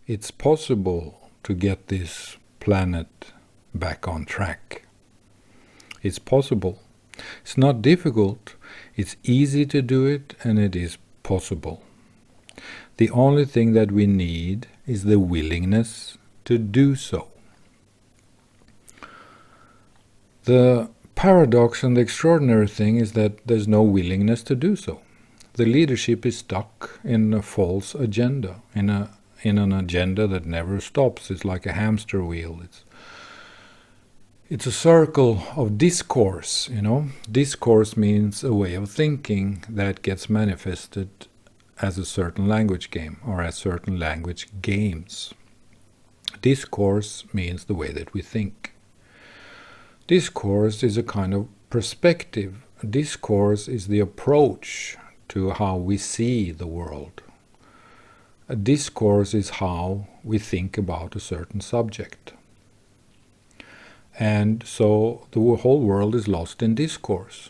it's possible to get this planet back on track. It's possible. It's not difficult. It's easy to do it, and it is possible. The only thing that we need is the willingness to do so. The paradox and the extraordinary thing is that there's no willingness to do so. The leadership is stuck in a false agenda, in an agenda that never stops. It's like a hamster wheel. It's a circle of discourse, Discourse means a way of thinking that gets manifested as a certain language game or as certain language games. Discourse means the way that we think. Discourse is a kind of perspective. Discourse is the approach to how we see the world. A discourse is how we think about a certain subject. And so the whole world is lost in discourse.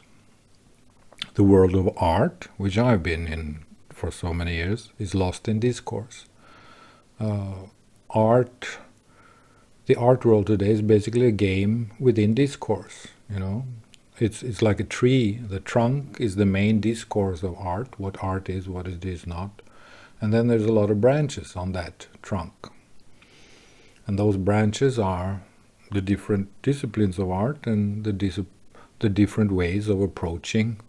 The world of art, which I've been in for so many years, is lost in discourse. The art world today is basically a game within discourse. It's like a tree. The trunk is the main discourse of art, what art is, what it is not. And then there's a lot of branches on that trunk. And those branches are the different disciplines of art and the different ways of approaching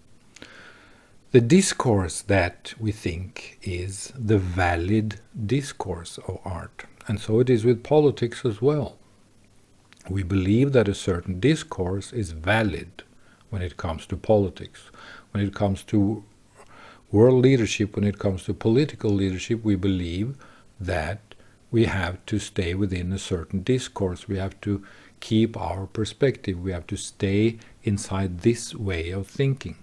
the discourse that we think is the valid discourse of art. And so it is with politics as well. We believe that a certain discourse is valid when it comes to politics. When it comes to world leadership, when it comes to political leadership, we believe that we have to stay within a certain discourse. We have to keep our perspective. We have to stay inside this way of thinking.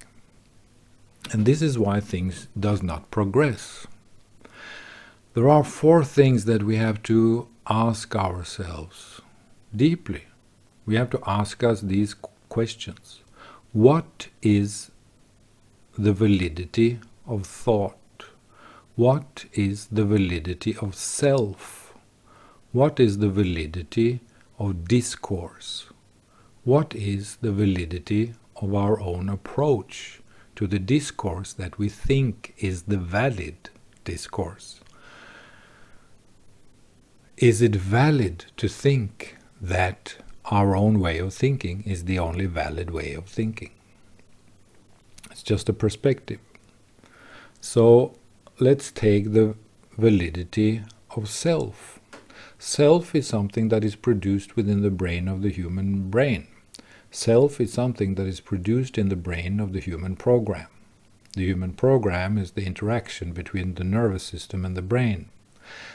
And this is why things does not progress. There are 4 things that we have to ask ourselves deeply. We have to ask us these questions. What is the validity of thought? What is the validity of self? What is the validity of discourse? What is the validity of our own approach to the discourse that we think is the valid discourse? Is it valid to think that our own way of thinking is the only valid way of thinking? It's just a perspective. So let's take the validity of self. Self is something that is produced within the brain of the human brain. Self is something that is produced in the brain of the human program. The human program is the interaction between the nervous system and the brain.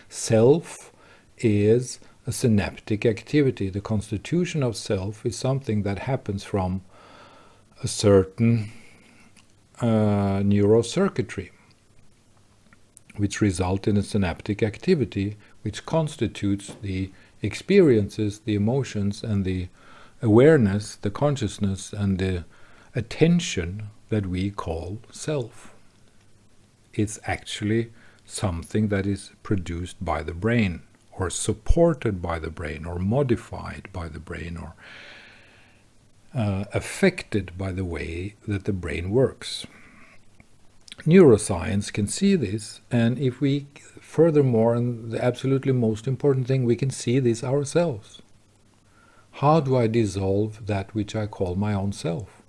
Self is a synaptic activity. The constitution of self is something that happens from a certain neurocircuitry, which result in a synaptic activity which constitutes the experiences, the emotions, and the awareness, the consciousness, and the attention that we call self. It's actually something that is produced by the brain, or supported by the brain, or modified by the brain, or affected by the way that the brain works. Neuroscience can see this, and if we furthermore, and the absolutely most important thing, we can see this ourselves. How do I dissolve that which I call my own self?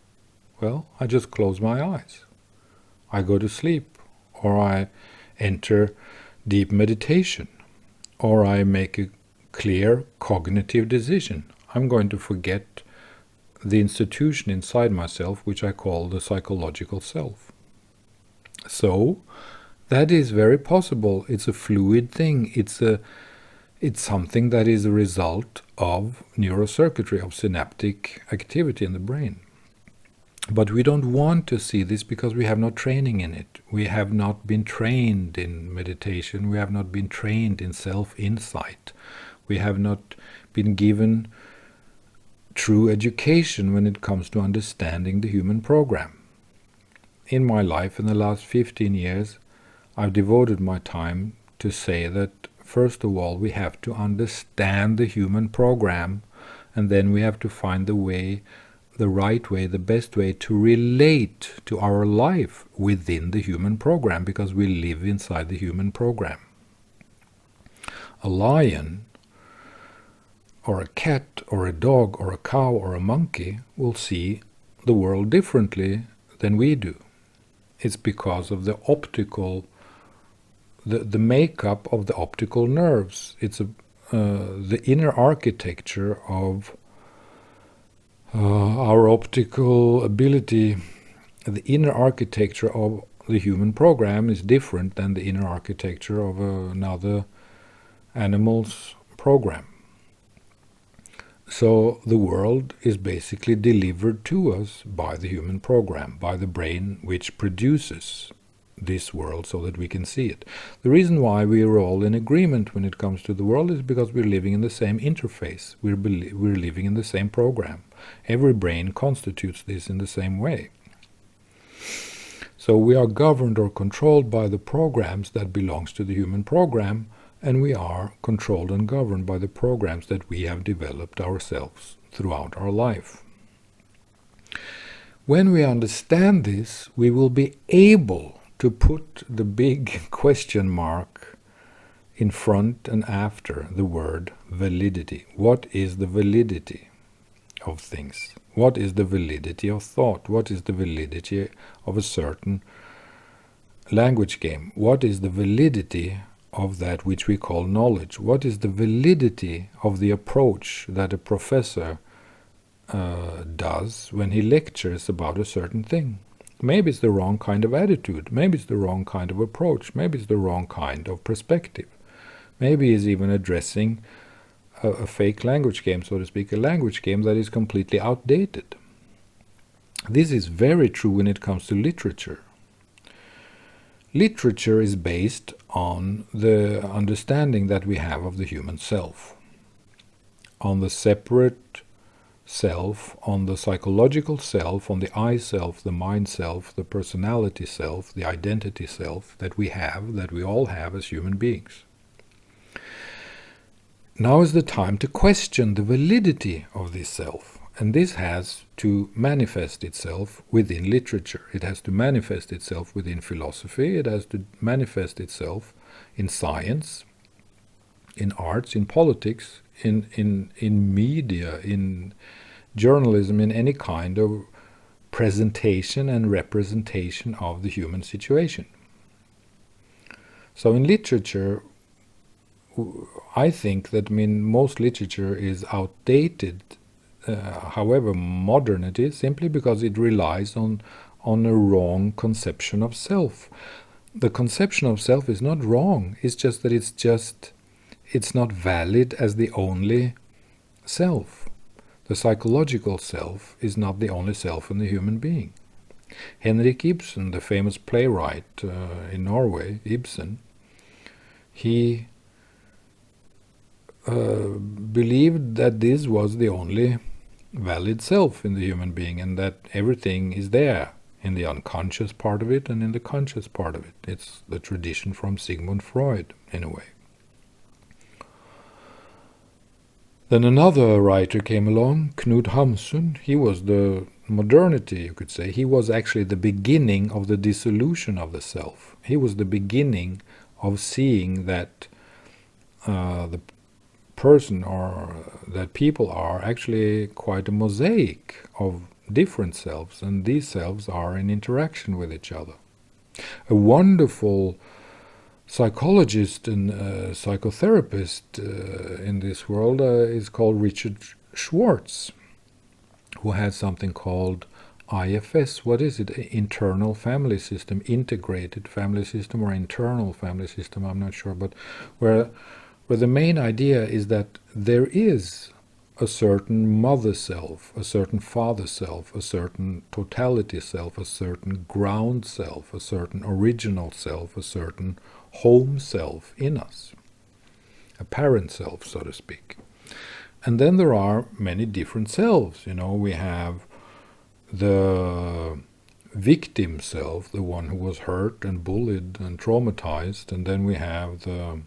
Well, I just close my eyes. I go to sleep, or I enter deep meditation, or I make a clear cognitive decision. I'm going to forget the institution inside myself, which I call the psychological self. So, that is very possible. It's a fluid thing. It's something that is a result of neurocircuitry, of synaptic activity in the brain. But we don't want to see this because we have no training in it. We have not been trained in meditation. We have not been trained in self-insight. We have not been given true education when it comes to understanding the human program. In my life, in the last 15 years, I've devoted my time to say that first of all, we have to understand the human program, and then we have to find the way, the right way, the best way to relate to our life within the human program, because we live inside the human program. A lion, or a cat, or a dog, or a cow, or a monkey will see the world differently than we do. It's because of the optical, the makeup of the optical nerves. It's the inner architecture of our optical ability. The inner architecture of the human program is different than the inner architecture of another animal's program. So the world is basically delivered to us by the human program, by the brain which produces this world so that we can see it. The reason why we are all in agreement when it comes to the world is because we're living in the same interface. We're living in the same program. Every brain constitutes this in the same way. So we are governed or controlled by the programs that belongs to the human program, and we are controlled and governed by the programs that we have developed ourselves throughout our life. When we understand this, we will be able to put the big question mark in front and after the word validity. What is the validity of things? What is the validity of thought? What is the validity of a certain language game? What is the validity of that which we call knowledge? What is the validity of the approach that a professor does when he lectures about a certain thing? Maybe it's the wrong kind of attitude. Maybe it's the wrong kind of approach. Maybe it's the wrong kind of perspective. Maybe he's even addressing a fake language game, so to speak, a language game that is completely outdated. This is very true when it comes to literature. Literature is based on the understanding that we have of the human self, on the separate self, on the psychological self, on the I self, the mind self, the personality self, the identity self that we have, that we all have as human beings. Now is the time to question the validity of this self, and this has to manifest itself within literature. It has to manifest itself within philosophy. It has to manifest itself in science, in arts, in politics, in media, in journalism, in any kind of presentation and representation of the human situation. So in literature, I think that most literature is outdated, however modern it is, simply because it relies on a wrong conception of self. The conception of self is not wrong, it's just that it's not valid as the only self. The psychological self is not the only self in the human being. Henrik Ibsen, the famous playwright in Norway, Ibsen, he believed that this was the only valid self in the human being, and that everything is there in the unconscious part of it and in the conscious part of it. It's the tradition from Sigmund Freud, in a way. Then another writer came along, Knut Hamsun. He was the modernity, you could say. He was actually the beginning of the dissolution of the self. He was the beginning of seeing that the person, or that people are actually quite a mosaic of different selves, and these selves are in interaction with each other. A wonderful psychologist and psychotherapist in this world is called Richard Schwartz, who has something called IFS. What is it? Internal family system, integrated family system, or internal family system, I'm not sure, but where the main idea is that there is a certain mother self, a certain father self, a certain totality self, a certain ground self, a certain original self, a certain home self in us, a parent self, so to speak. And then there are many different selves. We have the victim self, the one who was hurt and bullied and traumatized, and then we have the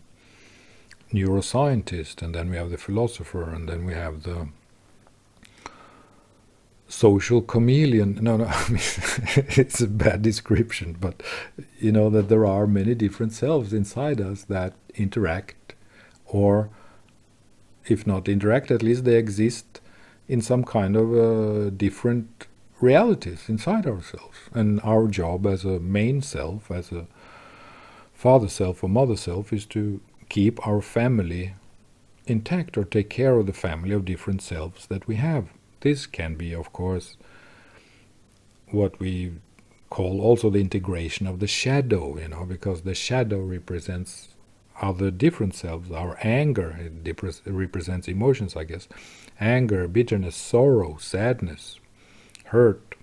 neuroscientist, and then we have the philosopher, and then we have the social chameleon. No, I mean, it's a bad description, but that there are many different selves inside us that interact, or if not interact, at least they exist in some kind of different realities inside ourselves. And our job as a main self, as a father self or mother self, is to keep our family intact, or take care of the family of different selves that we have. This can be, of course, what we call also the integration of the shadow, because the shadow represents other different selves. Our anger, it represents emotions, I guess. Anger, bitterness, sorrow, sadness, hurt,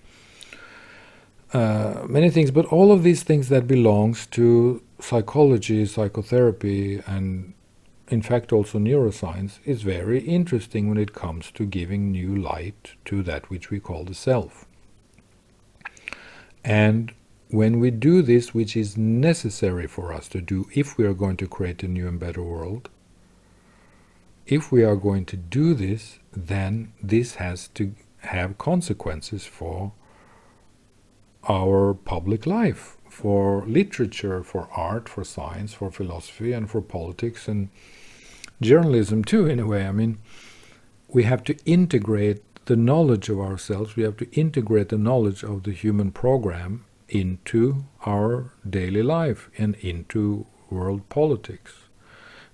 many things. But all of these things that belongs to psychology, psychotherapy, and in fact also neuroscience, is very interesting when it comes to giving new light to that which we call the self. And when we do this, which is necessary for us to do if we are going to create a new and better world, if we are going to do this, then this has to have consequences for our public life, for literature, for art, for science, for philosophy, and for politics, and journalism too, in a way. I mean, we have to integrate the knowledge of ourselves, we have to integrate the knowledge of the human program into our daily life and into world politics.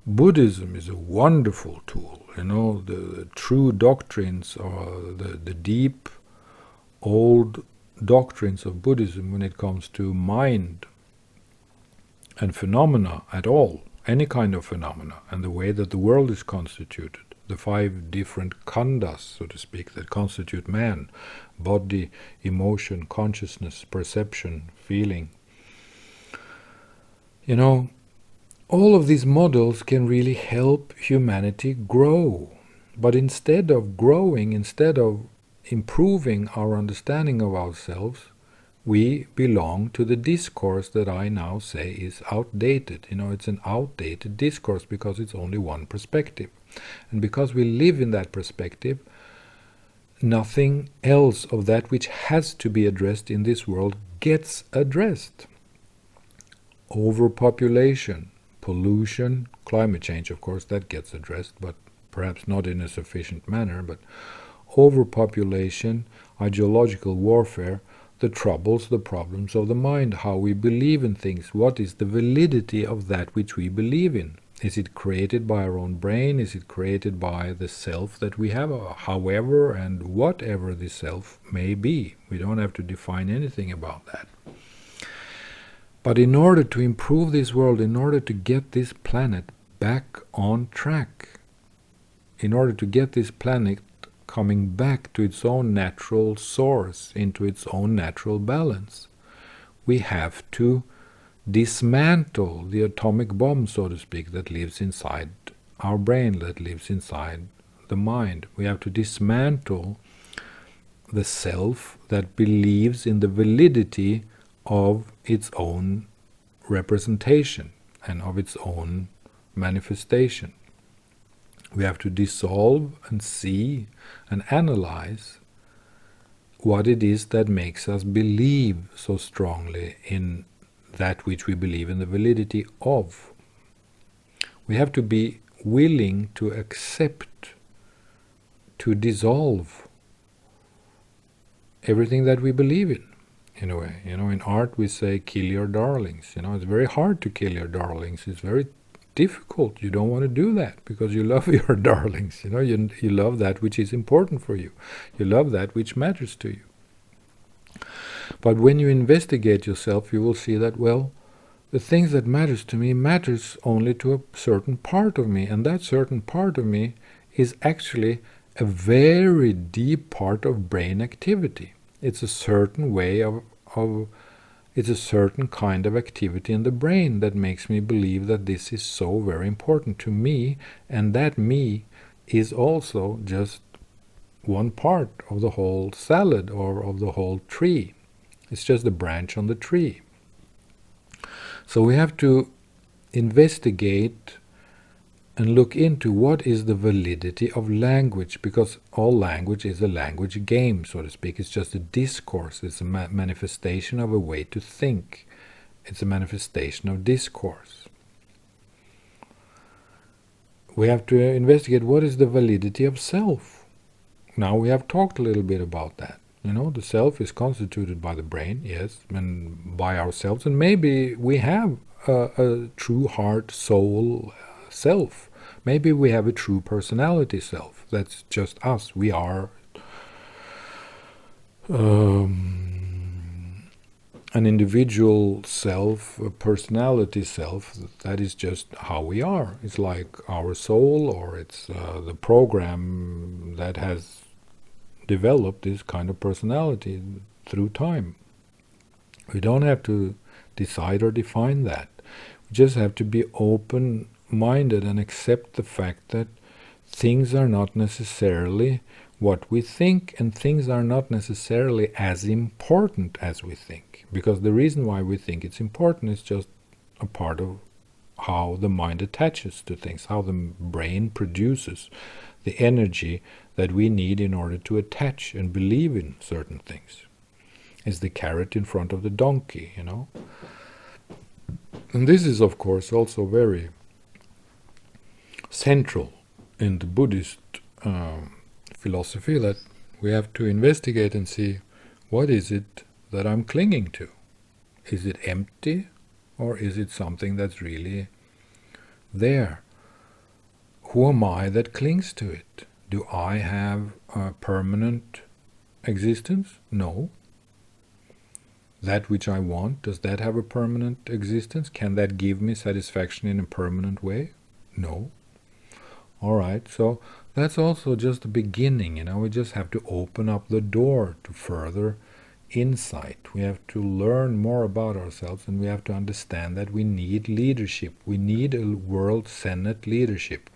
Buddhism is a wonderful tool, the true doctrines, or the deep, old doctrines of Buddhism when it comes to mind and phenomena at all, any kind of phenomena, and the way that the world is constituted, the 5 different khandhas, so to speak, that constitute man: body, emotion, consciousness, perception, feeling. All of these models can really help humanity grow. But instead of growing, instead of improving our understanding of ourselves, we belong to the discourse that I now say is outdated. It's an outdated discourse because it's only one perspective. And because we live in that perspective, nothing else of that which has to be addressed in this world gets addressed. Overpopulation, pollution, climate change, of course, that gets addressed, but perhaps not in a sufficient manner. But overpopulation, ideological warfare, the troubles, the problems of the mind, how we believe in things, what is the validity of that which we believe in? Is it created by our own brain? Is it created by the self that we have, however and whatever the self may be? We don't have to define anything about that. But in order to improve this world, in order to get this planet back on track, in order to get this planet coming back to its own natural source, into its own natural balance, we have to dismantle the atomic bomb, so to speak, that lives inside our brain, that lives inside the mind. We have to dismantle the self that believes in the validity of its own representation and of its own manifestation. We have to dissolve and see and analyze what it is that makes us believe so strongly in that which we believe in the validity of. We have to be willing to accept, to dissolve everything that we believe in a way. In art we say kill your darlings. It's very hard to kill your darlings. It's very difficult. You don't want to do that because you love your darlings. You love that which is important for you. You love that which matters to you. But when you investigate yourself, you will see that, well, the things that matters to me matters only to a certain part of me, and that certain part of me is actually a very deep part of brain activity. It's a certain way it's a certain kind of activity in the brain that makes me believe that this is so very important to me, and that me is also just one part of the whole salad or of the whole tree. It's just a branch on the tree. So we have to investigate and look into what is the validity of language, because all language is a language game, so to speak. It's just a discourse. It's a manifestation of a way to think. It's a manifestation of discourse. We have to investigate what is the validity of self. Now we have talked a little bit about that. The self is constituted by the brain, yes, and by ourselves, and maybe we have a true heart, soul, self. Maybe we have a true personality self. That's just us. We are an individual self, a personality self. That is just how we are. It's like our soul, or it's the program that has developed this kind of personality through time. We don't have to decide or define that. We just have to be open-minded and accept the fact that things are not necessarily what we think, and things are not necessarily as important as we think. Because the reason why we think it's important is just a part of how the mind attaches to things, how the brain produces the energy that we need in order to attach and believe in certain things. It's the carrot in front of the donkey, And this is, of course, also very central in the Buddhist philosophy, that we have to investigate and see, what is it that I'm clinging to? Is it empty, or is it something that's really there? Who am I that clings to it? Do I have a permanent existence? No. That which I want, does that have a permanent existence? Can that give me satisfaction in a permanent way? No. Alright, so that's also just the beginning, we just have to open up the door to further insight. We have to learn more about ourselves, and we have to understand that we need leadership. We need a world Senate leadership.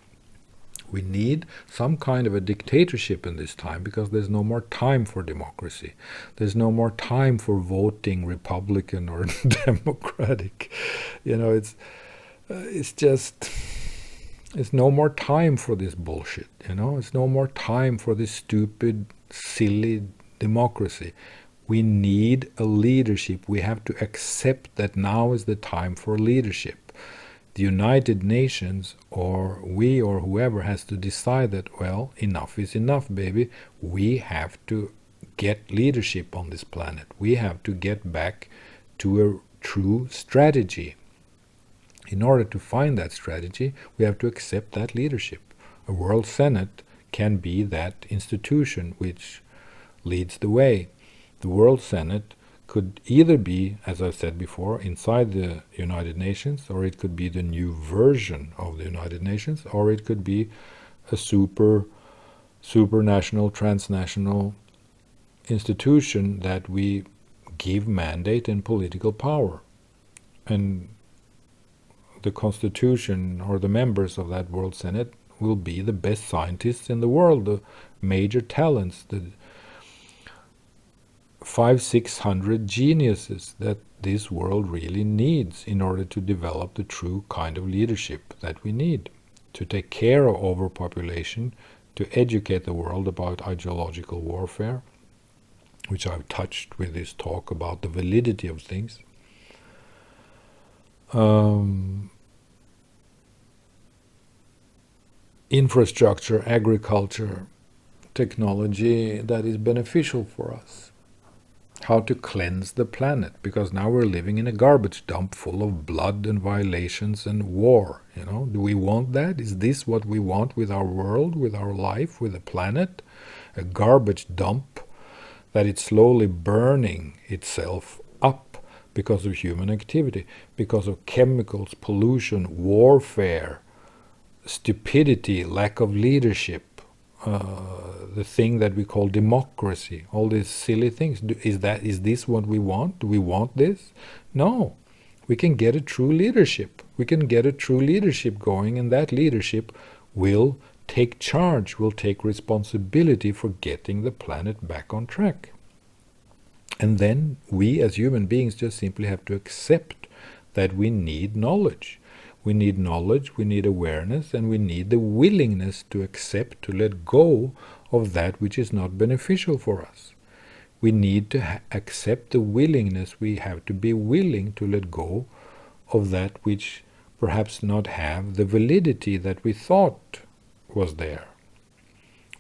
We need some kind of a dictatorship in this time, because there's no more time for democracy. There's no more time for voting Republican or Democratic. It's no more time for this bullshit. It's no more time for this stupid, silly democracy. We need a leadership. We have to accept that now is the time for leadership. The United Nations, or we, or whoever, has to decide that, well, enough is enough, baby. We have to get leadership on this planet. We have to get back to a true strategy. In order to find that strategy, we have to accept that leadership. A World Senate can be that institution which leads the way. The World Senate could either be, as I said before, inside the United Nations, or it could be the new version of the United Nations, or it could be a supranational, transnational institution that we give mandate and political power. And the Constitution, or the members of that World Senate, will be the best scientists in the world, the major talents, the 500-600 geniuses that this world really needs in order to develop the true kind of leadership that we need, to take care of overpopulation, to educate the world about ideological warfare, which I've touched with this talk about the validity of things. Infrastructure, agriculture, technology that is beneficial for us. How to cleanse the planet, because now we're living in a garbage dump full of blood and violations and war. Do we want that? Is this what we want with our world, with our life, with the planet? A garbage dump that it's slowly burning itself up because of human activity, because of chemicals, pollution, warfare, stupidity, lack of leadership, the thing that we call democracy, all these silly things. Is this what we want? Do we want this? No. We can get a true leadership. We can get a true leadership going, and that leadership will take charge, will take responsibility for getting the planet back on track. And then we as human beings just simply have to accept that we need knowledge. We need knowledge, we need awareness, and we need the willingness to accept, to let go of that which is not beneficial for us. We need to accept the willingness. We have to be willing to let go of that which perhaps not have the validity that we thought was there.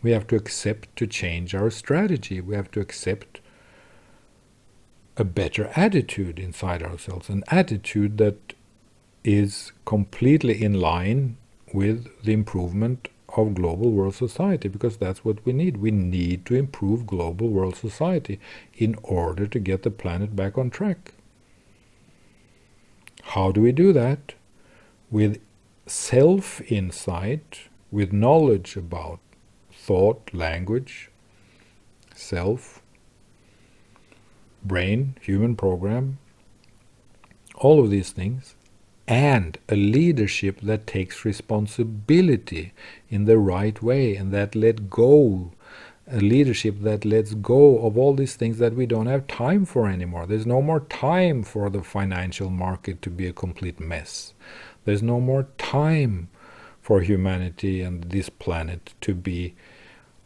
We have to accept to change our strategy. We have to accept a better attitude inside ourselves, an attitude that is completely in line with the improvement of global world society, because that's what we need. We need to improve global world society in order to get the planet back on track. How do we do that? With self-insight, with knowledge about thought, language, self, brain, human program, all of these things, and a leadership that takes responsibility in the right way and that let go, a leadership that lets go of all these things that we don't have time for anymore. There's no more time for the financial market to be a complete mess. There's no more time for humanity and this planet to be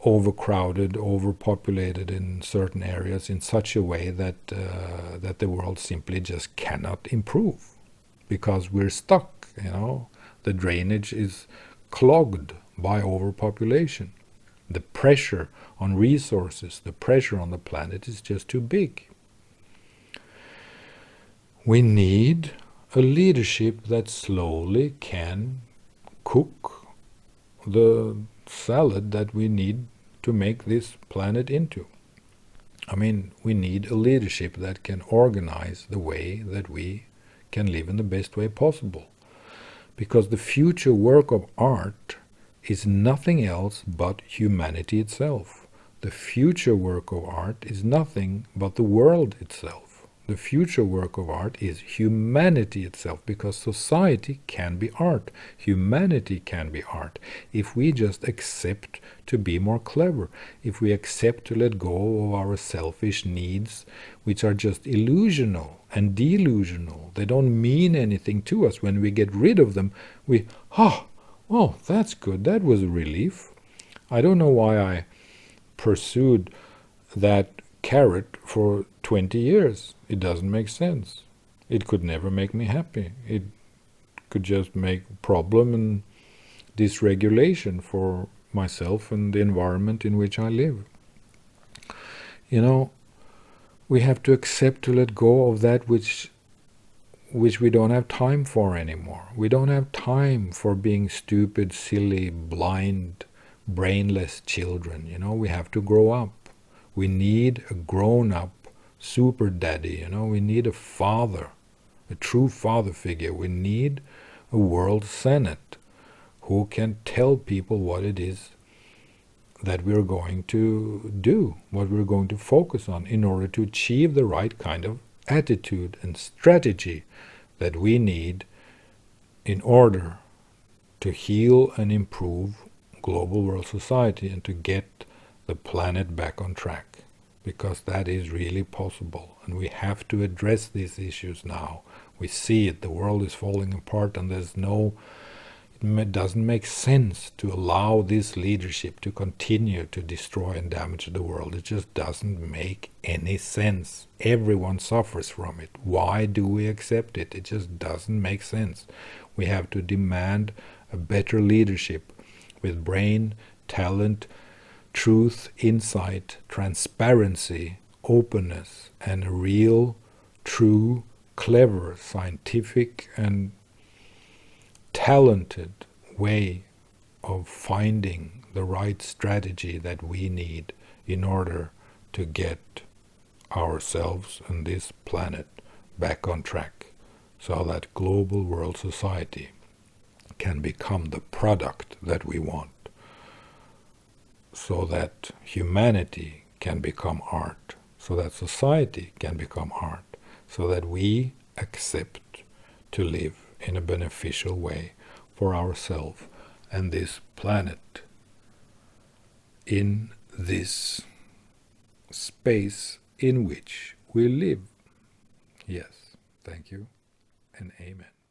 overcrowded, overpopulated in certain areas in such a way that that the world simply just cannot improve. Because we're stuck, the drainage is clogged by overpopulation. The pressure on resources, the pressure on the planet is just too big. We need a leadership that slowly can cook the salad that we need to make this planet into. We need a leadership that can organize the way that we can live in the best way possible. Because the future work of art is nothing else but humanity itself. The future work of art is nothing but the world itself. The future work of art is humanity itself, because society can be art. Humanity can be art. If we just accept to be more clever, if we accept to let go of our selfish needs, which are just illusional and delusional, they don't mean anything to us. When we get rid of them, oh, that's good, that was a relief. I don't know why I pursued that carrot for 20 years. It doesn't make sense. It could never make me happy. It could just make problem and dysregulation for myself and the environment in which I live. We have to accept to let go of that which we don't have time for anymore. We don't have time for being stupid, silly, blind, brainless children. We have to grow up. We need a grown-up super daddy. We need a father, a true father figure. We need a world senate who can tell people what it is that we're going to do, what we're going to focus on in order to achieve the right kind of attitude and strategy that we need in order to heal and improve global world society and to get the planet back on track, because that is really possible, and we have to address these issues now. We see it, the world is falling apart, and it doesn't make sense to allow this leadership to continue to destroy and damage the world. It just doesn't make any sense. Everyone suffers from it. Why do we accept it? It just doesn't make sense. We have to demand a better leadership with brain, talent, truth, insight, transparency, openness, and a real, true, clever, scientific, and talented way of finding the right strategy that we need in order to get ourselves and this planet back on track, so that global world society can become the product that we want, so that humanity can become art, so that society can become art, so that we accept to live in a beneficial way for ourselves and this planet, in this space in which we live. Yes, thank you and amen.